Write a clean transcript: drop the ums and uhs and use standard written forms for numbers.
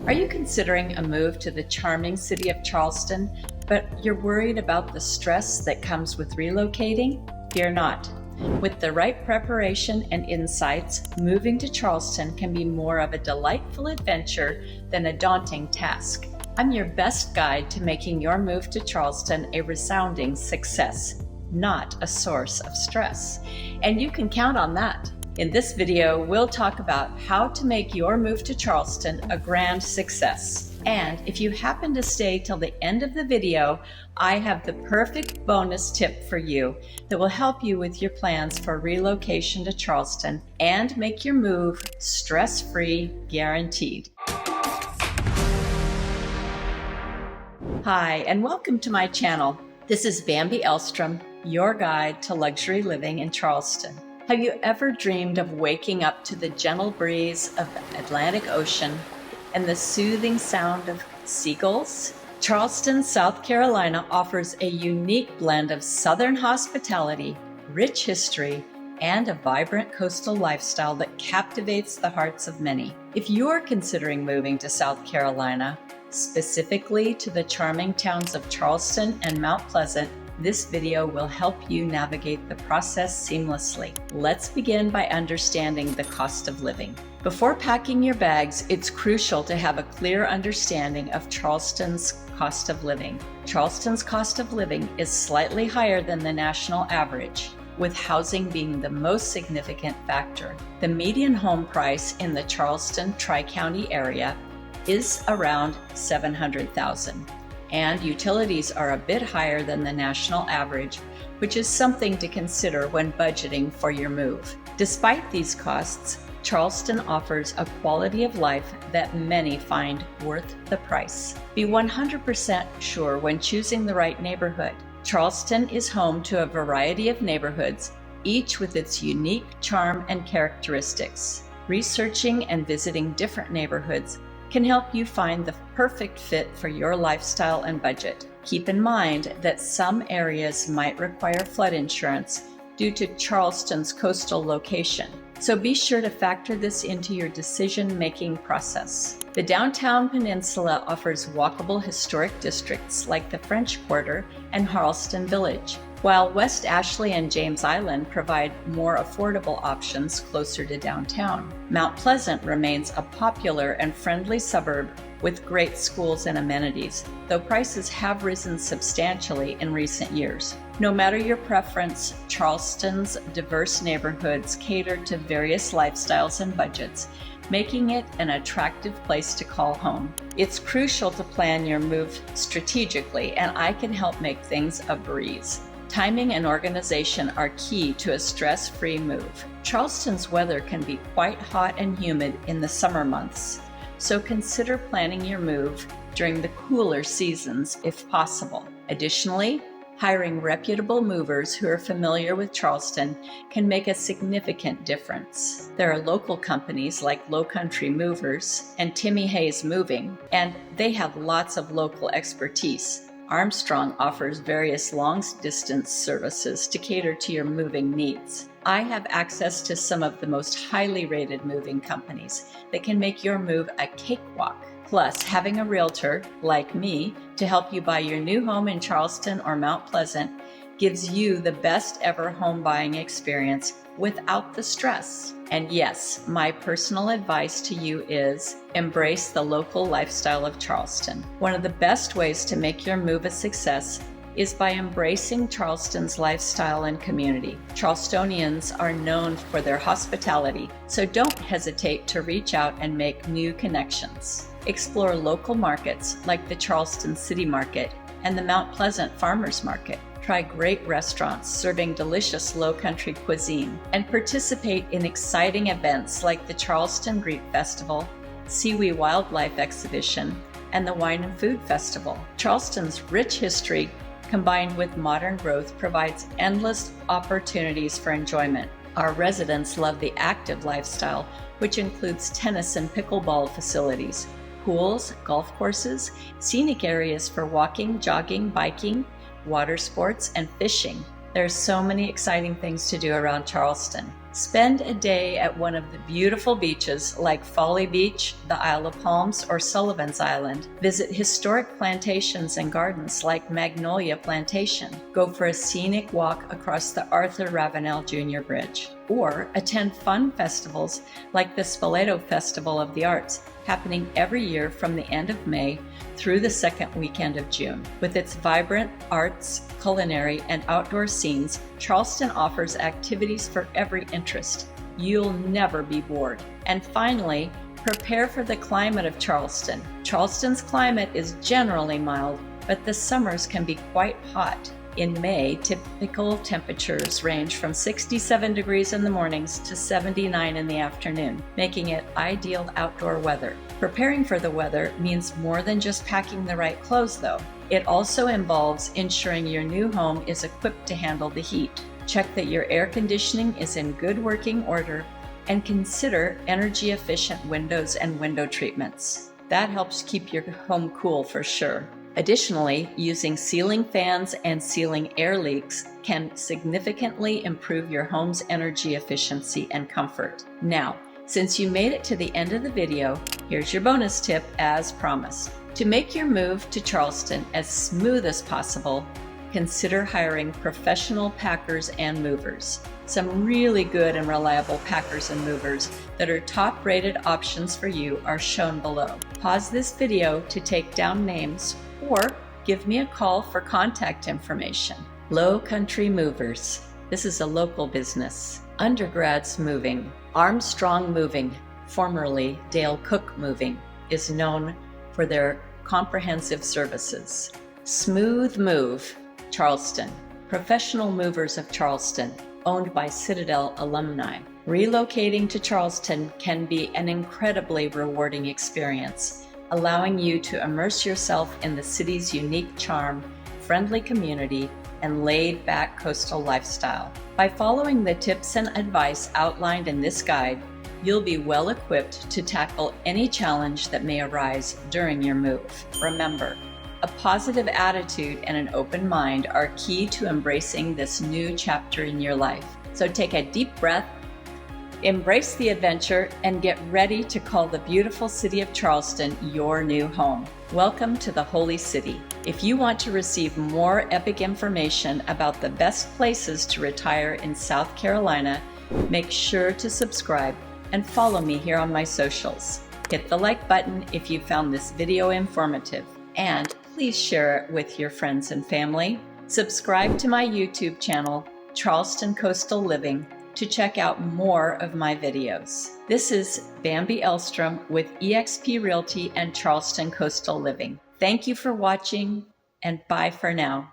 Are you considering a move to the charming city of Charleston, but you're worried about the stress that comes with relocating? Fear not. With the right preparation and insights, moving to Charleston can be more of a delightful adventure than a daunting task. I'm your best guide to making your move to Charleston a resounding success, not a source of stress. And you can count on that. In this video, we'll talk about how to make your move to Charleston a grand success. And if you happen to stay till the end of the video, I have the perfect bonus tip for you that will help you with your plans for relocation to Charleston and make your move stress-free, guaranteed. Hi, and welcome to my channel. This is Bambi Elstrom, your guide to luxury living in Charleston. Have you ever dreamed of waking up to the gentle breeze of the Atlantic Ocean and the soothing sound of seagulls? Charleston, South Carolina offers a unique blend of Southern hospitality, rich history, and a vibrant coastal lifestyle that captivates the hearts of many. If you're considering moving to South Carolina, specifically to the charming towns of Charleston and Mount Pleasant, this video will help you navigate the process seamlessly. Let's begin by understanding the cost of living. Before packing your bags, it's crucial to have a clear understanding of Charleston's cost of living. Charleston's cost of living is slightly higher than the national average, with housing being the most significant factor. The median home price in the Charleston Tri-County area is around $700,000. And utilities are a bit higher than the national average, which is something to consider when budgeting for your move. Despite these costs, Charleston offers a quality of life that many find worth the price. Be 100% sure when choosing the right neighborhood. Charleston is home to a variety of neighborhoods, each with its unique charm and characteristics. Researching and visiting different neighborhoods can help you find the perfect fit for your lifestyle and budget. Keep in mind that some areas might require flood insurance due to Charleston's coastal location, so be sure to factor this into your decision-making process. The downtown peninsula offers walkable historic districts like the French Quarter and Charleston Village, while West Ashley and James Island provide more affordable options closer to downtown. Mount Pleasant remains a popular and friendly suburb with great schools and amenities, though prices have risen substantially in recent years. No matter your preference, Charleston's diverse neighborhoods cater to various lifestyles and budgets, making it an attractive place to call home. It's crucial to plan your move strategically, and I can help make things a breeze. Timing and organization are key to a stress-free move. Charleston's weather can be quite hot and humid in the summer months, so consider planning your move during the cooler seasons if possible. Additionally, hiring reputable movers who are familiar with Charleston can make a significant difference. There are local companies like Low Country Movers and Timmy Hayes Moving, and they have lots of local expertise. Armstrong offers various long-distance services to cater to your moving needs. I have access to some of the most highly rated moving companies that can make your move a cakewalk. Plus, having a realtor, like me, to help you buy your new home in Charleston or Mount Pleasant gives you the best ever home buying experience without the stress. And yes, my personal advice to you is embrace the local lifestyle of Charleston. One of the best ways to make your move a success is by embracing Charleston's lifestyle and community. Charlestonians are known for their hospitality, so don't hesitate to reach out and make new connections. Explore local markets like the Charleston City Market and the Mount Pleasant Farmers Market. Try great restaurants serving delicious Low Country cuisine, and participate in exciting events like the Charleston Greek Festival, Seawee Wildlife Exhibition, and the Wine and Food Festival. Charleston's rich history combined with modern growth provides endless opportunities for enjoyment. Our residents love the active lifestyle, which includes tennis and pickleball facilities, pools, golf courses, scenic areas for walking, jogging, biking, water sports, and fishing. There's so many exciting things to do around Charleston. Spend a day at one of the beautiful beaches like Folly Beach, the Isle of Palms, or Sullivan's Island. Visit historic plantations and gardens like Magnolia Plantation. Go for a scenic walk across the Arthur Ravenel Jr. Bridge. Or attend fun festivals like the Spoleto Festival of the Arts, happening every year from the end of May through the second weekend of June. With its vibrant arts, culinary, and outdoor scenes, Charleston offers activities for every interest. You'll never be bored. And finally, prepare for the climate of Charleston. Charleston's climate is generally mild, but the summers can be quite hot. In May, typical temperatures range from 67 degrees in the mornings to 79 in the afternoon, making it ideal outdoor weather. Preparing for the weather means more than just packing the right clothes, though. It also involves ensuring your new home is equipped to handle the heat. Check that your air conditioning is in good working order and consider energy-efficient windows and window treatments. That helps keep your home cool for sure. Additionally, using ceiling fans and ceiling air leaks can significantly improve your home's energy efficiency and comfort. Now, since you made it to the end of the video, here's your bonus tip as promised. To make your move to Charleston as smooth as possible, consider hiring professional packers and movers. Some really good and reliable packers and movers that are top-rated options for you are shown below. Pause this video to take down names or give me a call for contact information. Low Country Movers. This is a local business. Undergrads Moving. Armstrong Moving, formerly Dale Cook Moving, is known for their comprehensive services. Smooth Move, Charleston. Professional Movers of Charleston, owned by Citadel alumni. Relocating to Charleston can be an incredibly rewarding experience, allowing you to immerse yourself in the city's unique charm, friendly community, and laid-back coastal lifestyle. By following the tips and advice outlined in this guide, you'll be well equipped to tackle any challenge that may arise during your move. Remember, a positive attitude and an open mind are key to embracing this new chapter in your life. So take a deep breath, embrace the adventure, and get ready to call the beautiful city of Charleston your new home. Welcome to the Holy City. If you want to receive more epic information about the best places to retire in South Carolina, make sure to subscribe and follow me here on my socials. Hit the like button if you found this video informative, and please share it with your friends and family. Subscribe to my YouTube channel, Charleston Coastal Living, to check out more of my videos. This is Bambi Elstrom with eXp Realty and Charleston Coastal Living. Thank you for watching, and bye for now.